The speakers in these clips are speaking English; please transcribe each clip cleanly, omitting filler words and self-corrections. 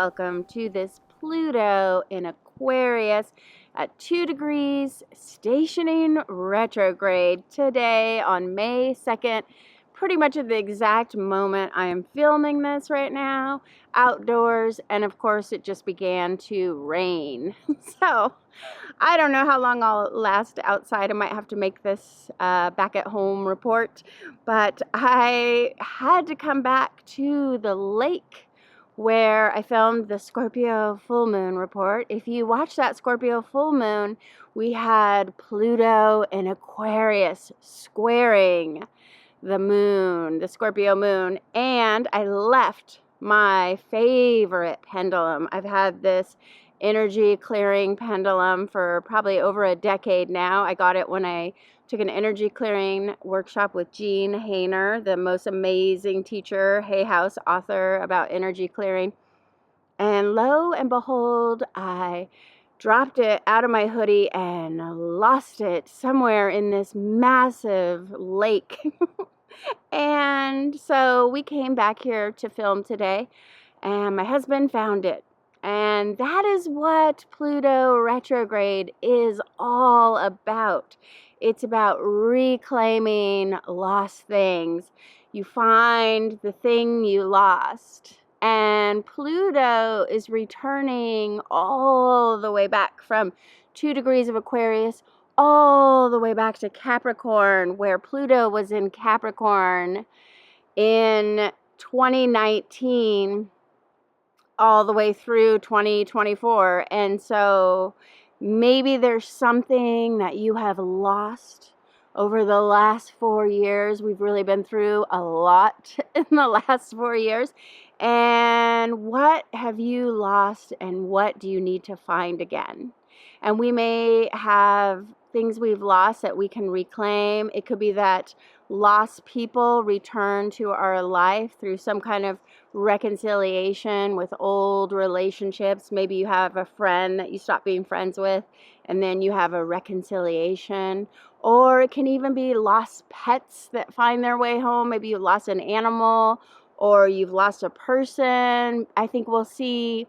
welcome to this Pluto in Aquarius at 2 degrees stationing retrograde today on May 2nd. Pretty much at the exact moment I am filming this right now, outdoors, and of course it just began to rain. So I don't know how long I'll last outside. I might have to make this back at home report, but I had to come back to the lake where I filmed the Scorpio full moon report. If you watch that Scorpio full moon, we had Pluto in Aquarius squaring the moon, the Scorpio moon, and I left my favorite pendulum. I've had this energy clearing pendulum for probably over a decade now. I got it when I took an energy clearing workshop with Jean Hayner, the most amazing teacher, Hay House author about energy clearing. And lo and behold, I dropped it out of my hoodie and lost it somewhere in this massive lake. And so we came back here to film today, and my husband found it. And that is what Pluto retrograde is all about. It's about reclaiming lost things. You find the thing you lost. And Pluto is returning all the way back from 2 degrees of Aquarius all the way back to Capricorn, where Pluto was in Capricorn in 2019 all the way through 2024. And so maybe there's something that you have lost over the last 4 years. We've really been through a lot in the last 4 years. And what have you lost, and what do you need to find again? And we may have things we've lost that we can reclaim. It could be that lost people return to our life through some kind of reconciliation with old relationships. Maybe you have a friend that you stopped being friends with, and then you have a reconciliation. Or it can even be lost pets that find their way home. Maybe you lost an animal, or you've lost a person. I think we'll see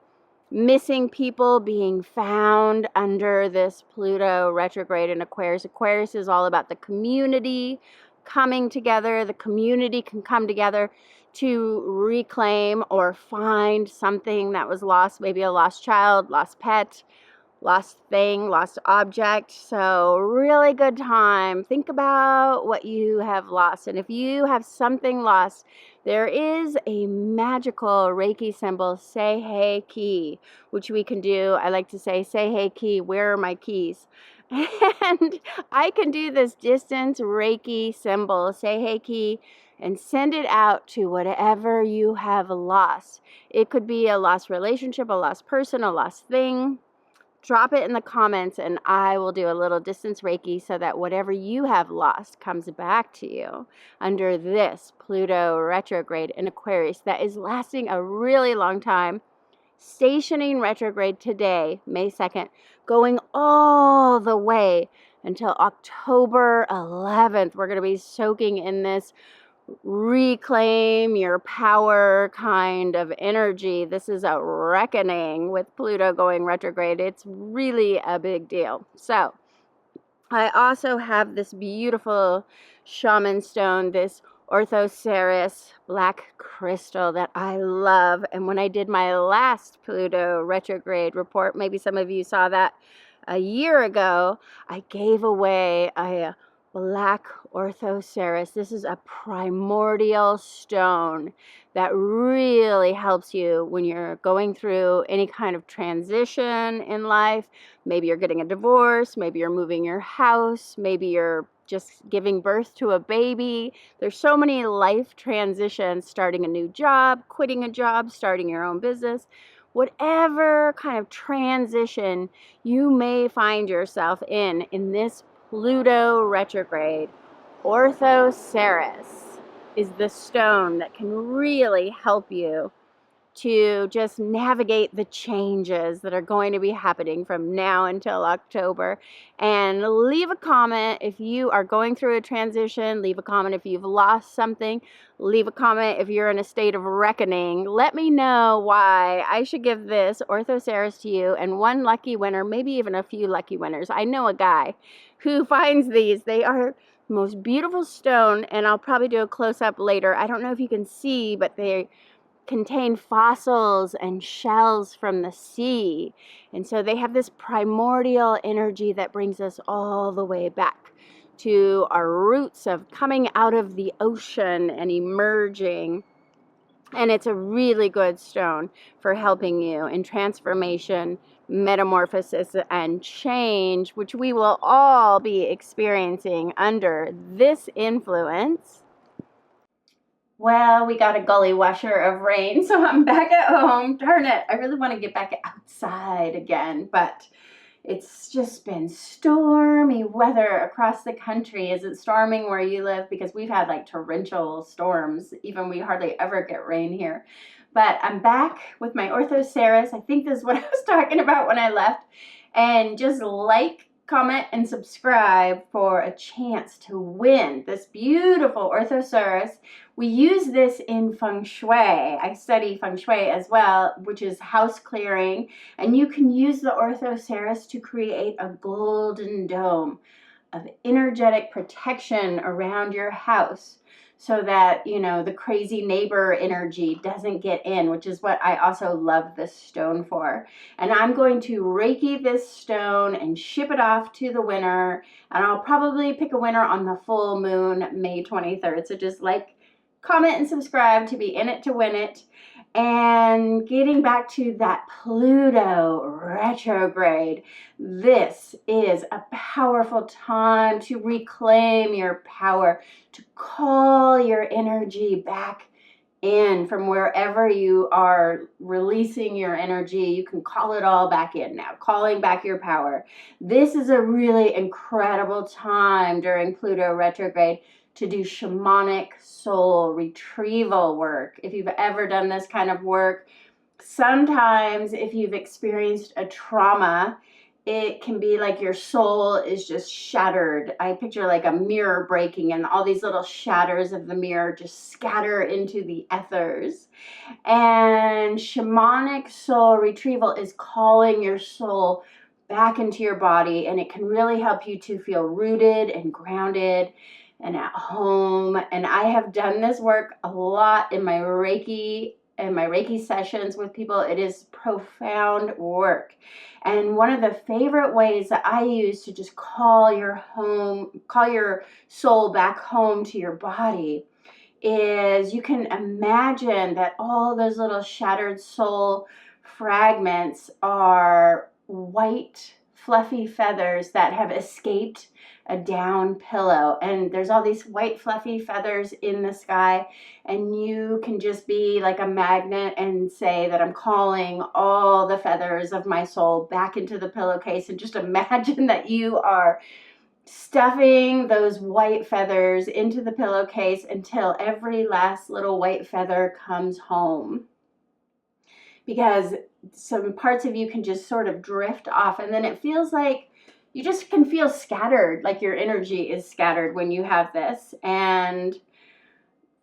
missing people being found under this Pluto retrograde in Aquarius. Aquarius is all about the community coming together. The community can come together to reclaim or find something that was lost, maybe a lost child, lost pet, lost thing, lost object. So really good time. Think about what you have lost. And if you have something lost, there is a magical Reiki symbol, say hey key, which we can do. I like to say hey key, where are my keys? And I can do this distance Reiki symbol, say hey key, and send it out to whatever you have lost. It could be a lost relationship, a lost person, a lost thing. Drop it in the comments, and I will do a little distance Reiki so that whatever you have lost comes back to you under this Pluto retrograde in Aquarius that is lasting a really long time. Stationing retrograde today, May 2nd, going all the way until October 11th. We're going to be soaking in this reclaim your power kind of energy. This is a reckoning with Pluto going retrograde. It's really a big deal. So I also have this beautiful shaman stone, this Orthoceras black crystal that I love. And when I did my last Pluto retrograde report, maybe some of you saw that a year ago, I gave away a black Orthoceras. This is a primordial stone that really helps you when you're going through any kind of transition in life. Maybe you're getting a divorce, maybe you're moving your house, maybe you're just giving birth to a baby. There's so many life transitions, starting a new job, quitting a job, starting your own business. Whatever kind of transition you may find yourself in this Pluto retrograde, Orthoceras is the stone that can really help you to just navigate the changes that are going to be happening from now until October. And leave a comment if you are going through a transition. Leave a comment if you've lost something. Leave a comment if you're in a state of reckoning. Let me know why I should give this Orthoceras to you and one lucky winner, maybe even a few lucky winners. I know a guy who finds these. They are the most beautiful stone, and I'll probably do a close-up later. I don't know if you can see, but they contain fossils and shells from the sea. And so they have this primordial energy that brings us all the way back to our roots of coming out of the ocean and emerging. And it's a really good stone for helping you in transformation, metamorphosis, and change, which we will all be experiencing under this influence. Well, we got a gully washer of rain, so I'm back at home. Darn it, I really want to get back outside again, but it's just been stormy weather across the country. Is it storming where you live? Because we've had like torrential storms. Even we hardly ever get rain here. But I'm back with my Orthoceras. I think this is what I was talking about when I left. And just like, comment, and subscribe for a chance to win this beautiful Orthoceras. We use this in Feng Shui. I study Feng Shui as well, which is house clearing. And you can use the Orthoceras to create a golden dome of energetic protection around your house, so that, you know, the crazy neighbor energy doesn't get in, which is what I also love this stone for. And I'm going to Reiki this stone and ship it off to the winner. And I'll probably pick a winner on the full moon, May 23rd. So just like, comment, and subscribe to be in it to win it. And getting back to that Pluto retrograde, this is a powerful time to reclaim your power, to call your energy back in from wherever you are releasing your energy. You can call it all back in now, calling back your power. This is a really incredible time during Pluto retrograde to do shamanic soul retrieval work. If you've ever done this kind of work, sometimes if you've experienced a trauma, it can be like your soul is just shattered. I picture like a mirror breaking and all these little shatters of the mirror just scatter into the ethers. And shamanic soul retrieval is calling your soul back into your body, and it can really help you to feel rooted and grounded and at home. And I have done this work a lot in my Reiki sessions with people. It is profound work. And one of the favorite ways that I use to just call your soul back home to your body is you can imagine that all those little shattered soul fragments are white, fluffy feathers that have escaped a down pillow, and there's all these white fluffy feathers in the sky, and you can just be like a magnet and say that I'm calling all the feathers of my soul back into the pillowcase, and just imagine that you are stuffing those white feathers into the pillowcase until every last little white feather comes home. Because some parts of you can just sort of drift off, and then it feels like you just can feel scattered, like your energy is scattered when you have this. And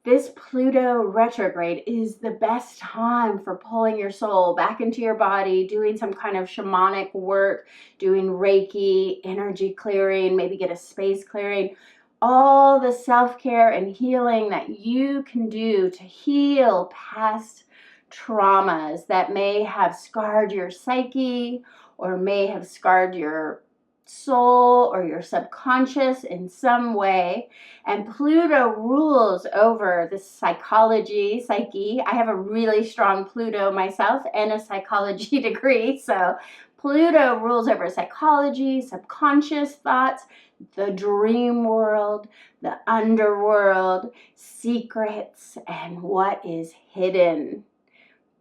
this Pluto retrograde is the best time for pulling your soul back into your body, doing some kind of shamanic work, doing Reiki, energy clearing, maybe get a space clearing. All the self-care and healing that you can do to heal past traumas that may have scarred your psyche or may have scarred your soul or your subconscious in some way. And Pluto rules over the psyche. I have a really strong Pluto myself and a psychology degree, so Pluto rules over psychology, subconscious thoughts, the dream world, the underworld, secrets, and what is hidden,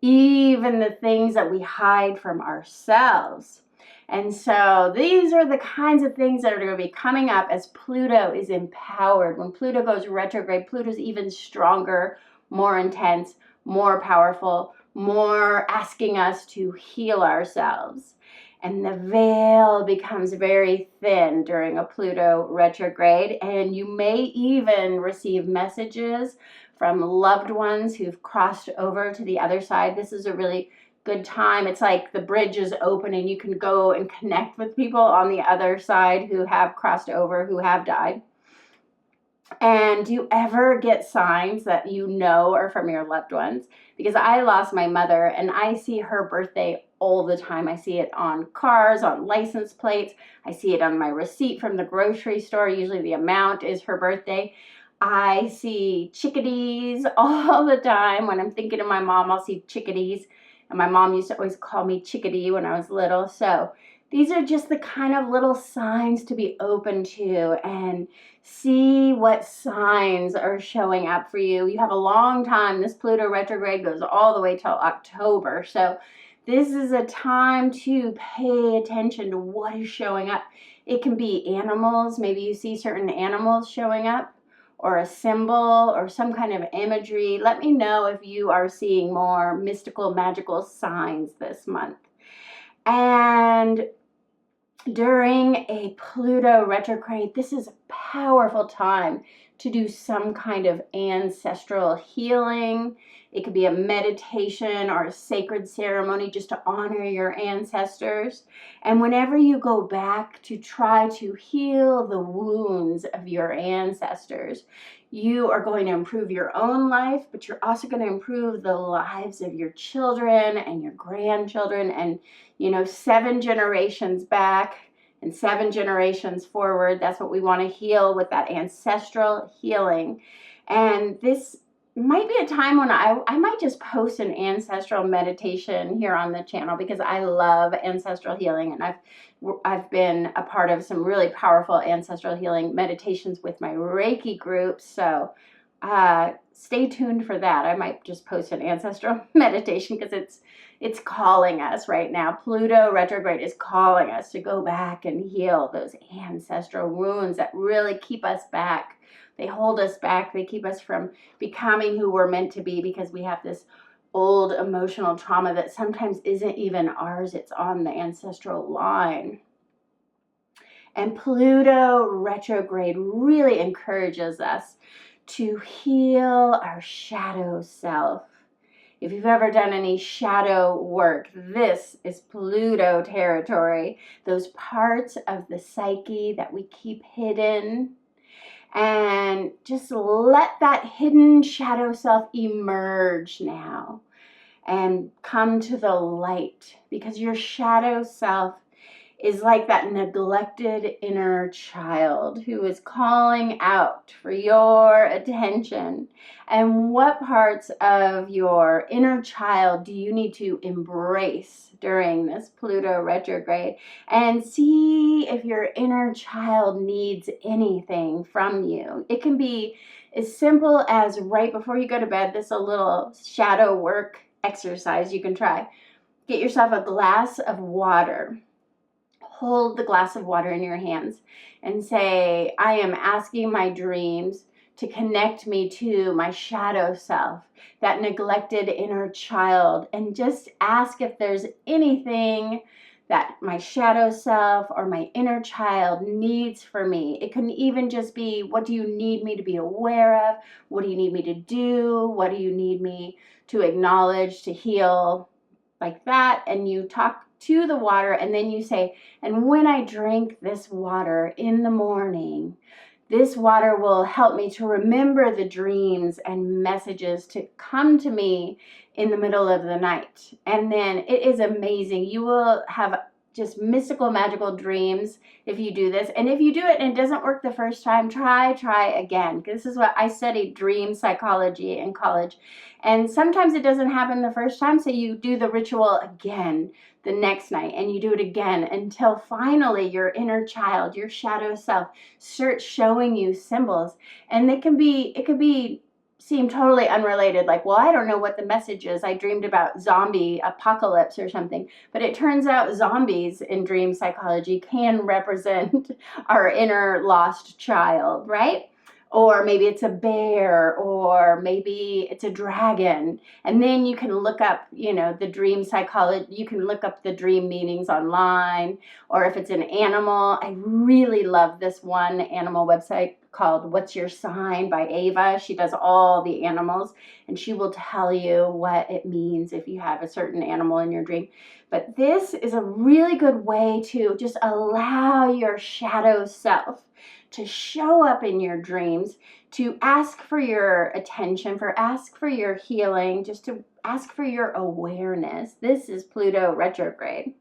even the things that we hide from ourselves. And so these are the kinds of things that are going to be coming up as Pluto is empowered. When Pluto goes retrograde, Pluto's even stronger, more intense, more powerful, more asking us to heal ourselves. And the veil becomes very thin during a Pluto retrograde, and you may even receive messages from loved ones who've crossed over to the other side. This is a really good time. It's like the bridge is open and you can go and connect with people on the other side who have crossed over, who have died. And do you ever get signs that you know are from your loved ones? Because I lost my mother and I see her birthday all the time. I see it on cars, on license plates. I see it on my receipt from the grocery store. Usually the amount is her birthday. I see chickadees all the time. When I'm thinking of my mom, I'll see chickadees. And my mom used to always call me chickadee when I was little. So these are just the kind of little signs to be open to and see what signs are showing up for you. You have a long time. This Pluto retrograde goes all the way till October. So this is a time to pay attention to what is showing up. It can be animals. Maybe you see certain animals showing up, or a symbol, or some kind of imagery. Let me know if you are seeing more mystical, magical signs this month. And during a Pluto retrograde, this is a powerful time to do some kind of ancestral healing. It could be a meditation or a sacred ceremony just to honor your ancestors. And whenever you go back to try to heal the wounds of your ancestors, you are going to improve your own life, but you're also going to improve the lives of your children and your grandchildren and, 7 generations back and 7 generations forward. That's what we want to heal with that ancestral healing. And this might be a time when I might just post an ancestral meditation here on the channel, because I love ancestral healing, and I've been a part of some really powerful ancestral healing meditations with my Reiki group. So stay tuned for that. I might just post an ancestral meditation because it's calling us right now. Pluto retrograde is calling us to go back and heal those ancestral wounds that really keep us back. They hold us back. They keep us from becoming who we're meant to be, because we have this old emotional trauma that sometimes isn't even ours. It's on the ancestral line. And Pluto retrograde really encourages us to heal our shadow self. If you've ever done any shadow work, this is Pluto territory. Those parts of the psyche that we keep hidden. And just let that hidden shadow self emerge now and come to the light, because your shadow self is like that neglected inner child who is calling out for your attention. And what parts of your inner child do you need to embrace during this Pluto retrograde? And see if your inner child needs anything from you. It can be as simple as right before you go to bed, this is a little shadow work exercise you can try. Get yourself a glass of water. Hold the glass of water in your hands and say, I am asking my dreams to connect me to my shadow self, that neglected inner child, and just ask if there's anything that my shadow self or my inner child needs for me. It can even just be, what do you need me to be aware of? What do you need me to do? What do you need me to acknowledge, to heal? Like that. And you talk to the water, and then you say, and when I drink this water in the morning, this water will help me to remember the dreams and messages to come to me in the middle of the night. And then it is amazing. You will have just magical dreams if you do this. And if you do it and it doesn't work the first time, try again. This is what I studied, dream psychology in college. And sometimes it doesn't happen the first time, so you do the ritual again the next night, and you do it again until finally your inner child, your shadow self, starts showing you symbols. And it could seem totally unrelated, like, well, I don't know what the message is. I dreamed about zombie apocalypse or something. But it turns out zombies in dream psychology can represent our inner lost child, right? or maybe it's a bear, or maybe it's a dragon. And then you can look up, the dream psychology. You can look up the dream meanings online, or if it's an animal. I really love this one animal website called What's Your Sign by Ava. She does all the animals, and she will tell you what it means if you have a certain animal in your dream. But this is a really good way to just allow your shadow self to show up in your dreams, to ask for your attention, ask for your healing, just to ask for your awareness. This is Pluto retrograde.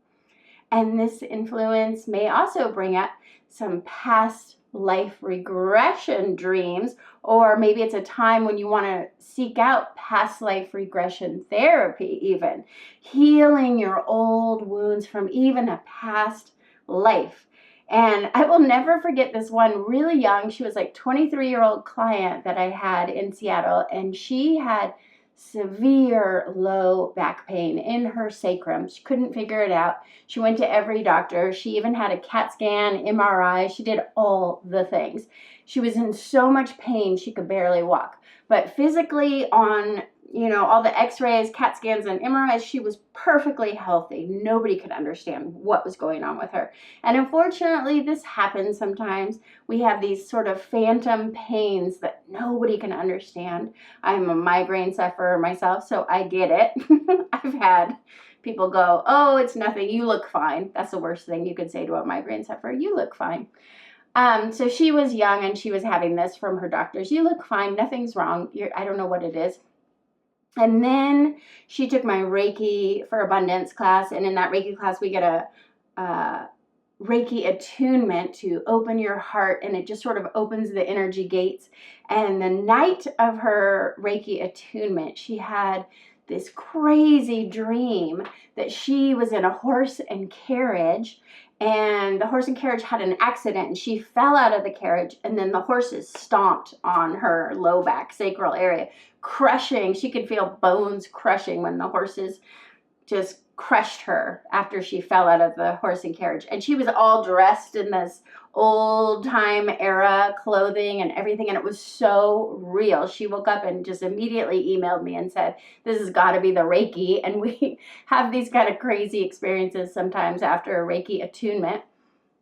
And this influence may also bring up some past life regression dreams, or maybe it's a time when you want to seek out past life regression therapy, even healing your old wounds from even a past life. And I will never forget this one really young, she was like 23-year-old client that I had in Seattle, and she had severe low back pain in her sacrum. She couldn't figure it out. She went to every doctor. She even had a CAT scan, MRI. She did all the things. She was in so much pain she could barely walk. But physically, on all the x-rays, CAT scans, and MRIs, she was perfectly healthy. Nobody could understand what was going on with her. And unfortunately, this happens sometimes. We have these sort of phantom pains that nobody can understand. I'm a migraine sufferer myself, so I get it. I've had people go, oh, it's nothing, you look fine. That's the worst thing you could say to a migraine sufferer, you look fine. So she was young and she was having this from her doctors. You look fine, nothing's wrong. I don't know what it is. And then she took my Reiki for Abundance class, and in that Reiki class we get a Reiki attunement to open your heart, and it just sort of opens the energy gates. And the night of her Reiki attunement, she had this crazy dream that she was in a horse and carriage, and the horse and carriage had an accident, and she fell out of the carriage, and then the horses stomped on her low back sacral area, crushing. She could feel bones crushing when the horses just crushed her after she fell out of the horse and carriage. And she was all dressed in this old time era clothing and everything, and it was so real. She woke up and just immediately emailed me and said, this has got to be the Reiki. And we have these kind of crazy experiences sometimes after a Reiki attunement.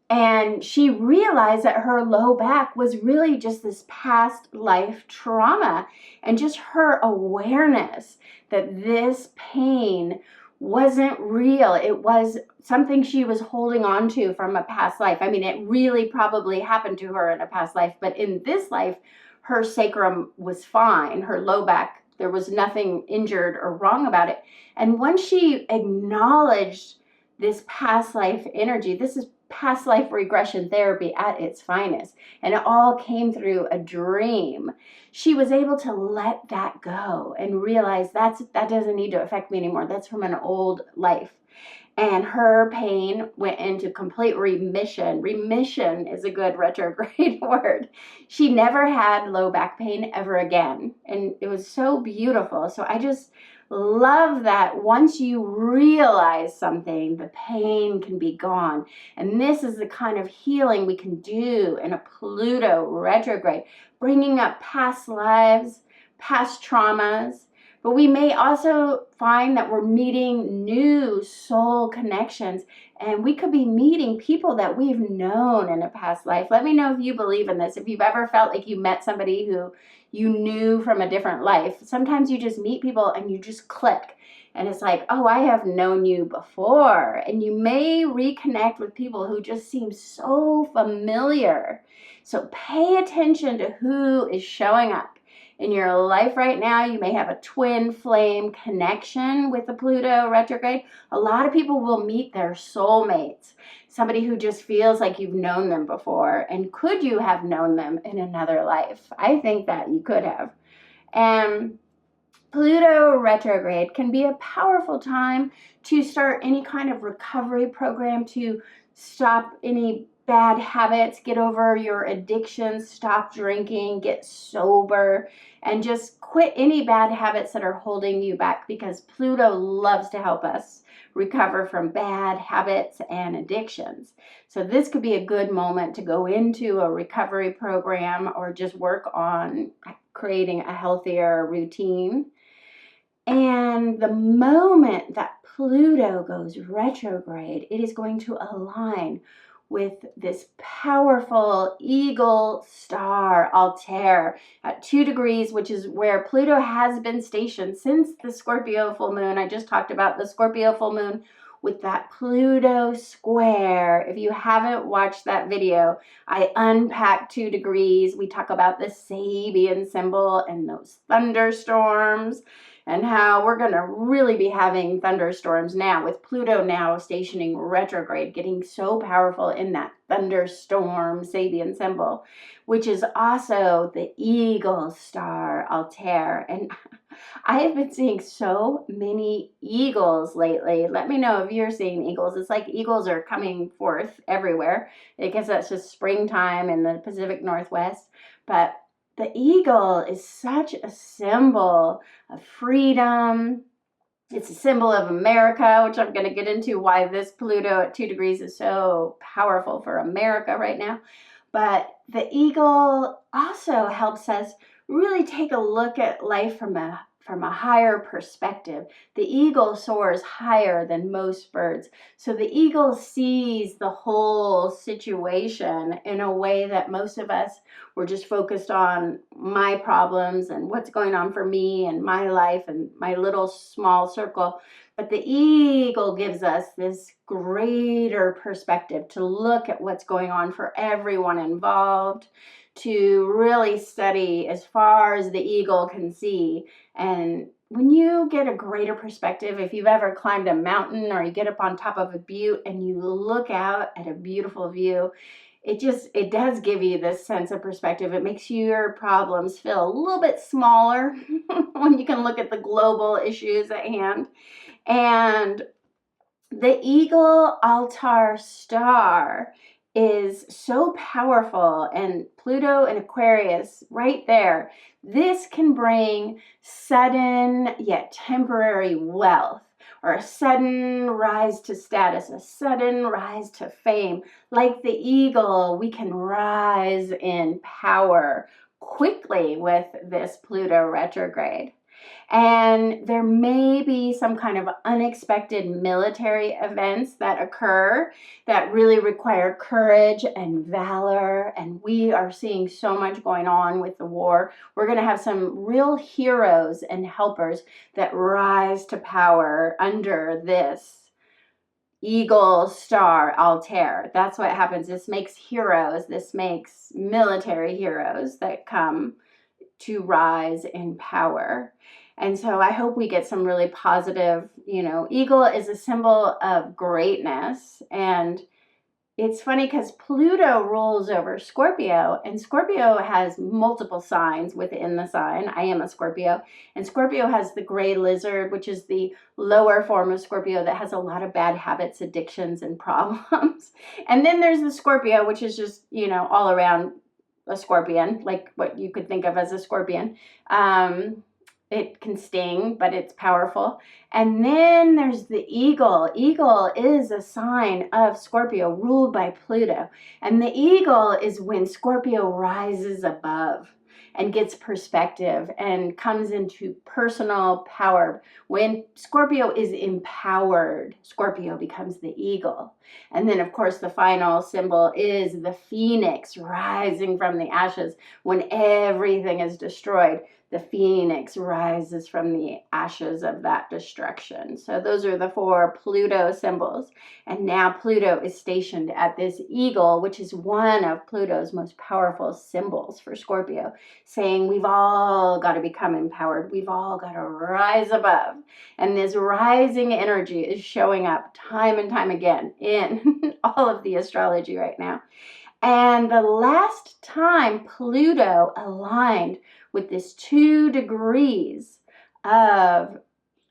And she realized that her low back was really just this past life trauma, and just her awareness that this pain wasn't real. It was something she was holding on to from a past life. I mean, it really probably happened to her in a past life, but in this life, her sacrum was fine. Her low back, there was nothing injured or wrong about it. And once she acknowledged this past life energy, this is past life regression therapy at its finest, and it all came through a dream, she was able to let that go and realize that doesn't need to affect me anymore. That's from an old life. And her pain went into complete remission. Remission is a good retrograde word. She never had low back pain ever again, and it was so beautiful. So I just love that once you realize something, the pain can be gone. And this is the kind of healing we can do in a Pluto retrograde, bringing up past lives, past traumas. But we may also find that we're meeting new soul connections, and we could be meeting people that we've known in a past life. Let me know if you believe in this. If you've ever felt like you met somebody who you knew from a different life. Sometimes you just meet people and you just click. And it's like, oh, I have known you before. And you may reconnect with people who just seem so familiar. So pay attention to who is showing up in your life right now. You may have a twin flame connection with the Pluto retrograde. A lot of people will meet their soulmates, somebody who just feels like you've known them before. And could you have known them in another life? I think that you could have. And Pluto retrograde can be a powerful time to start any kind of recovery program, to stop any bad habits, get over your addictions, stop drinking, get sober, and just quit any bad habits that are holding you back, because Pluto loves to help us recover from bad habits and addictions. So this could be a good moment to go into a recovery program or just work on creating a healthier routine. And the moment that Pluto goes retrograde, it is going to align with this powerful eagle star, Altair, at 2 degrees, which is where Pluto has been stationed since the Scorpio full moon. I just talked about the Scorpio full moon with that Pluto square. If you haven't watched that video, I unpack 2 degrees. We talk about the Sabian symbol and those thunderstorms, and how we're going to really be having thunderstorms now with Pluto now stationing retrograde, getting so powerful in that thunderstorm Sabian symbol, which is also the eagle star, Altair. And I have been seeing so many eagles lately. Let me know if you're seeing eagles. It's like eagles are coming forth everywhere. I guess that's just springtime in the Pacific Northwest. But the eagle is such a symbol of freedom. It's a symbol of America, which I'm going to get into why this Pluto at 2 degrees is so powerful for America right now. But the eagle also helps us really take a look at life from a higher perspective. The eagle soars higher than most birds. So the eagle sees the whole situation in a way that most of us were just focused on my problems and what's going on for me and my life and my little small circle. But the eagle gives us this greater perspective to look at what's going on for everyone involved, to really study as far as the eagle can see. And when you get a greater perspective, if you've ever climbed a mountain or you get up on top of a butte and you look out at a beautiful view, it does give you this sense of perspective. It makes your problems feel a little bit smaller when you can look at the global issues at hand. And the eagle Altair star is so powerful, and Pluto and Aquarius right there. This can bring sudden yet temporary wealth, or a sudden rise to status, a sudden rise to fame. Like the eagle, we can rise in power quickly with this Pluto retrograde. And there may be some kind of unexpected military events that occur that really require courage and valor. And we are seeing so much going on with the war. We're going to have some real heroes and helpers that rise to power under this eagle star Altair. That's what happens. This makes heroes. This makes military heroes that come to rise in power. And so I hope we get some really positive, eagle is a symbol of greatness. And it's funny because Pluto rules over Scorpio, and Scorpio has multiple signs within the sign. I am a Scorpio, and Scorpio has the gray lizard, which is the lower form of Scorpio that has a lot of bad habits, addictions, and problems. And then there's the Scorpio, which is just, all around a scorpion, like what you could think of as a scorpion. It can sting, but it's powerful. And then there's the eagle. Eagle is a sign of Scorpio, ruled by Pluto. And the eagle is when Scorpio rises above and gets perspective and comes into personal power. When Scorpio is empowered, Scorpio becomes the eagle. And then, of course, the final symbol is the phoenix rising from the ashes. When everything is destroyed, the phoenix rises from the ashes of that destruction. So those are the 4 Pluto symbols. And now Pluto is stationed at this eagle, which is one of Pluto's most powerful symbols for Scorpio, saying we've all got to become empowered. We've all got to rise above. And this rising energy is showing up time and time again in all of the astrology right now. And the last time Pluto aligned with this 2 degrees of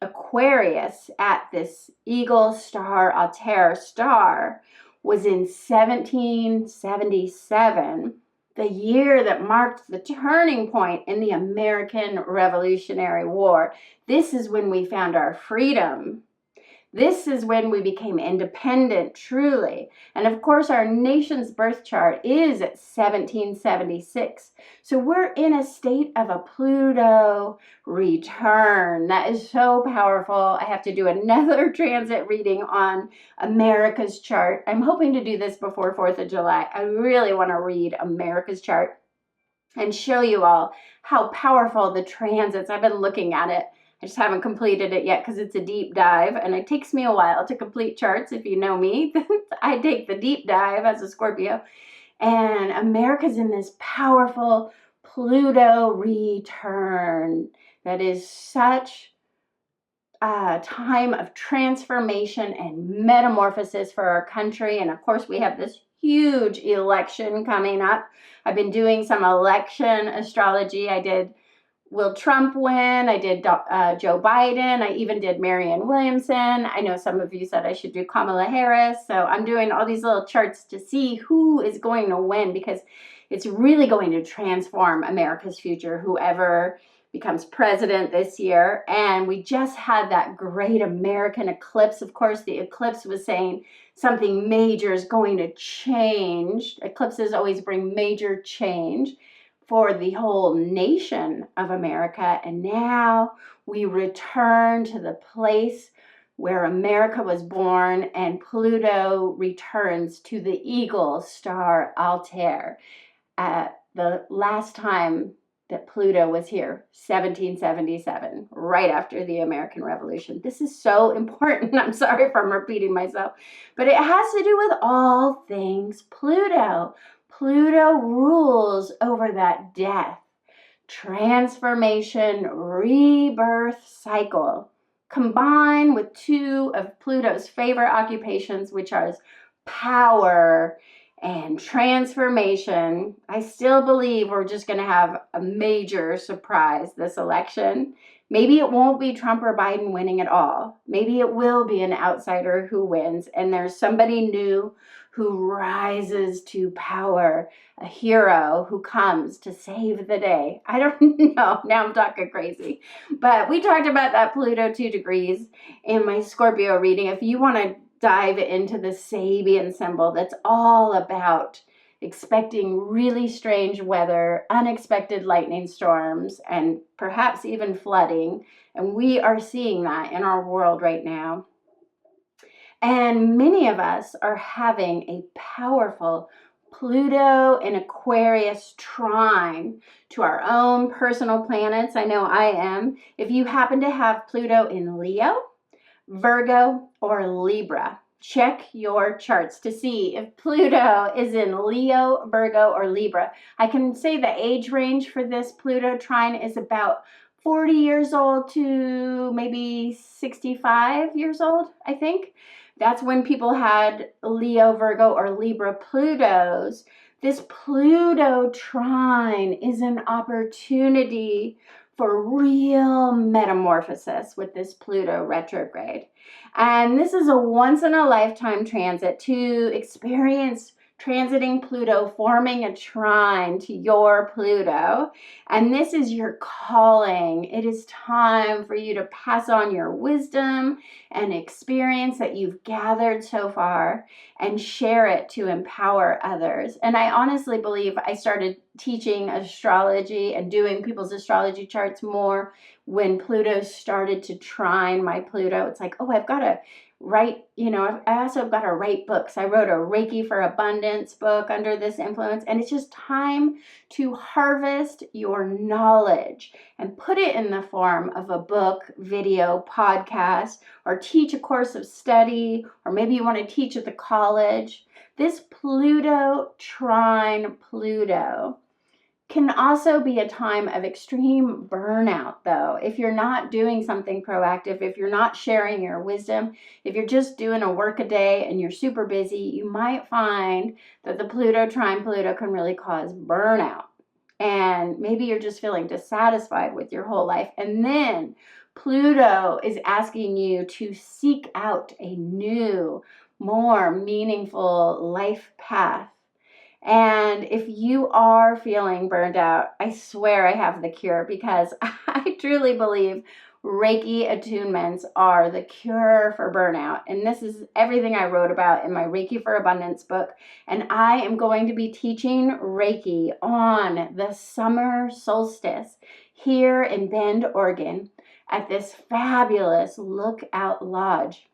Aquarius at this eagle star, Altair star, was in 1777, the year that marked the turning point in the American Revolutionary War. This is when we found our freedom. This is when we became independent, truly. And of course, our nation's birth chart is at 1776. So we're in a state of a Pluto return. That is so powerful. I have to do another transit reading on America's chart. I'm hoping to do this before 4th of July. I really want to read America's chart and show you all how powerful the transits. I've been looking at it. I just haven't completed it yet because it's a deep dive, and it takes me a while to complete charts. If you know me, I take the deep dive as a Scorpio. And America's in this powerful Pluto return that is such a time of transformation and metamorphosis for our country. And of course, we have this huge election coming up. I've been doing some election astrology. I did Will Trump win? I did Joe Biden. I even did Marianne Williamson. I know some of you said I should do Kamala Harris. So I'm doing all these little charts to see who is going to win, because it's really going to transform America's future, whoever becomes president this year. And we just had that great American eclipse. Of course, the eclipse was saying something major is going to change. Eclipses always bring major change for the whole nation of America. And now we return to the place where America was born, and Pluto returns to the Eagle star Altair. The last time that Pluto was here, 1777, right after the American Revolution. This is so important. I'm sorry if I'm repeating myself, but it has to do with all things Pluto. Pluto rules over that death, transformation, rebirth cycle, combined with two of Pluto's favorite occupations, which are power and transformation. I still believe we're just going to have a major surprise this election. Maybe it won't be Trump or Biden winning at all. Maybe it will be an outsider who wins, and there's somebody new who rises to power, a hero who comes to save the day. I don't know. Now I'm talking crazy. But we talked about that Pluto 2 degrees in my Scorpio reading. If you want to dive into the Sabian symbol, that's all about expecting really strange weather, unexpected lightning storms, and perhaps even flooding. And we are seeing that in our world right now. And many of us are having a powerful Pluto in Aquarius trine to our own personal planets. I know I am. If you happen to have Pluto in Leo, Virgo, or Libra, check your charts to see if Pluto is in Leo, Virgo, or Libra. I can say the age range for this Pluto trine is about 40 years old to maybe 65 years old, I think. That's when people had Leo, Virgo, or Libra Plutos. This Pluto trine is an opportunity for real metamorphosis with this Pluto retrograde. And this is a once-in-a-lifetime transit to experience transiting Pluto, forming a trine to your Pluto. And this is your calling. It is time for you to pass on your wisdom and experience that you've gathered so far and share it to empower others. And I honestly believe I started teaching astrology and doing people's astrology charts more when Pluto started to trine my Pluto. It's like, oh, I've got to write, I also got to write books. I wrote a Reiki for Abundance book under this influence, and it's just time to harvest your knowledge and put it in the form of a book, video, podcast, or teach a course of study, or maybe you want to teach at the college. This Pluto trine Pluto can also be a time of extreme burnout, though. If you're not doing something proactive, if you're not sharing your wisdom, if you're just doing a work a day and you're super busy, you might find that the Pluto trine Pluto can really cause burnout. And maybe you're just feeling dissatisfied with your whole life. And then Pluto is asking you to seek out a new more meaningful life path. And if you are feeling burned out, I swear I have the cure, because I truly believe Reiki attunements are the cure for burnout. And this is everything I wrote about in my Reiki for Abundance book. And I am going to be teaching Reiki on the summer solstice here in Bend, Oregon, at this fabulous Lookout Lodge.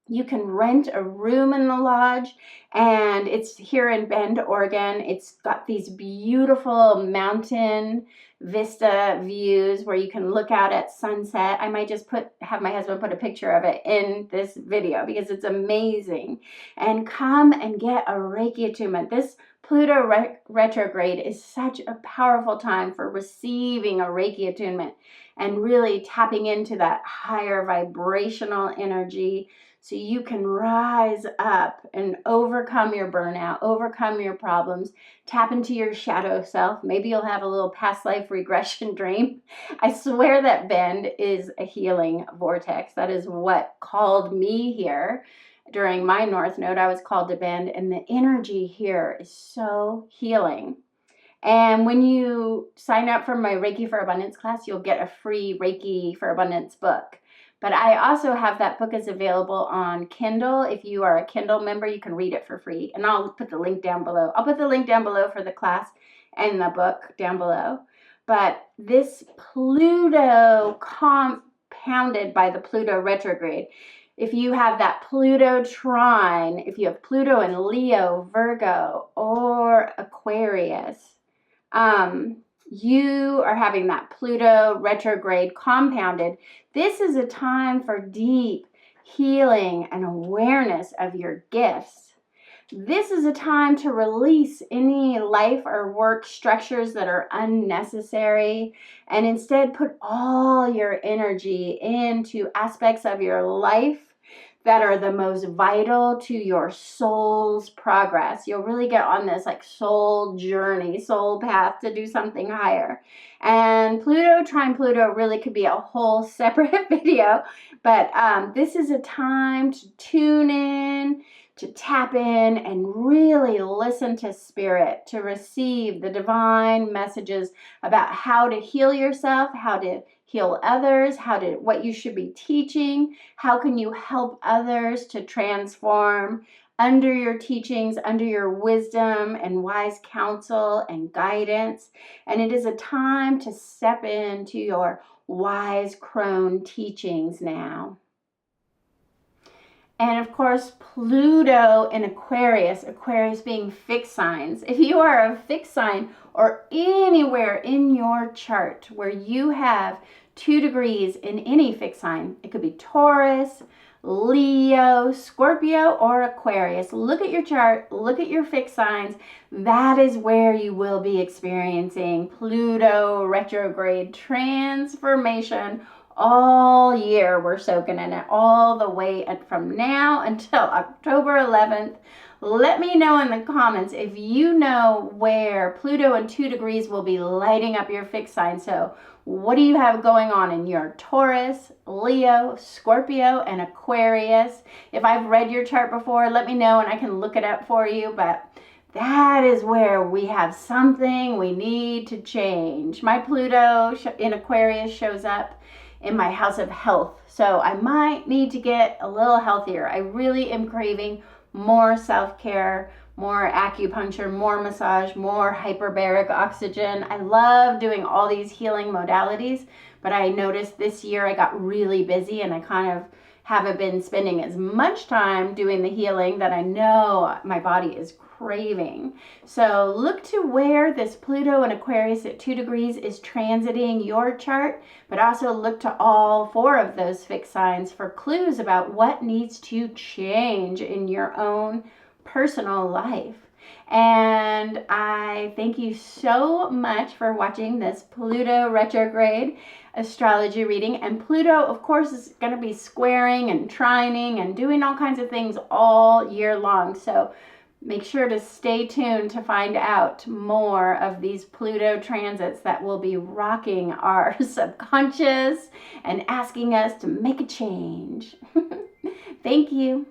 You can rent a room in the lodge, and it's here in Bend, Oregon. It's got these beautiful mountain vista views where you can look out at sunset. I might just have my husband put a picture of it in this video because it's amazing. And come and get a Reiki attunement. This Pluto retrograde is such a powerful time for receiving a Reiki attunement and really tapping into that higher vibrational energy, so you can rise up and overcome your burnout, overcome your problems, tap into your shadow self. Maybe you'll have a little past life regression dream. I swear that Bend is a healing vortex. That is what called me here. During my North Node, I was called to Bend, and the energy here is so healing. And when you sign up for my Reiki for Abundance class, you'll get a free Reiki for Abundance book. But I also have that book is available on Kindle. If you are a Kindle member, you can read it for free. And I'll put the link down below. I'll put the link down below for the class and the book down below. But this Pluto compounded by the Pluto retrograde, if you have that Pluto trine, if you have Pluto in Leo, Virgo, or Aquarius, you are having that Pluto retrograde compounded. This is a time for deep healing and awareness of your gifts. This is a time to release any life or work structures that are unnecessary, and instead put all your energy into aspects of your life that are the most vital to your soul's progress. You'll really get on this like soul journey, soul path to do something higher. And Pluto trine Pluto really could be a whole separate video, but this is a time to tune in, to tap in, and really listen to spirit, to receive the divine messages about how to heal yourself, how to heal others, what you should be teaching, how can you help others to transform under your teachings, under your wisdom and wise counsel and guidance. And it is a time to step into your wise crone teachings now. And of course, Pluto in Aquarius, Aquarius being fixed signs. If you are a fixed sign or anywhere in your chart where you have 2 degrees in any fixed sign, it could be Taurus, Leo, Scorpio, or Aquarius. Look at your chart, look at your fixed signs. That is where you will be experiencing Pluto retrograde transformation. All year we're soaking in it, all the way from now until October 11th. Let me know in the comments if you know where Pluto in 2 degrees will be lighting up your fixed sign. So what do you have going on in your Taurus, Leo, Scorpio, and Aquarius? If I've read your chart before, let me know and I can look it up for you. But that is where we have something we need to change. My Pluto in Aquarius shows up in my house of health, so I might need to get a little healthier. I really am craving more self-care, more acupuncture, more massage, more hyperbaric oxygen. I love doing all these healing modalities, but I noticed this year I got really busy and I kind of haven't been spending as much time doing the healing that I know my body is craving. So look to where this Pluto in Aquarius at 2 degrees is transiting your chart, but also look to all 4 of those fixed signs for clues about what needs to change in your own personal life. And I thank you so much for watching this Pluto retrograde astrology reading. And Pluto, of course, is going to be squaring and trining and doing all kinds of things all year long. So make sure to stay tuned to find out more of these Pluto transits that will be rocking our subconscious and asking us to make a change. Thank you.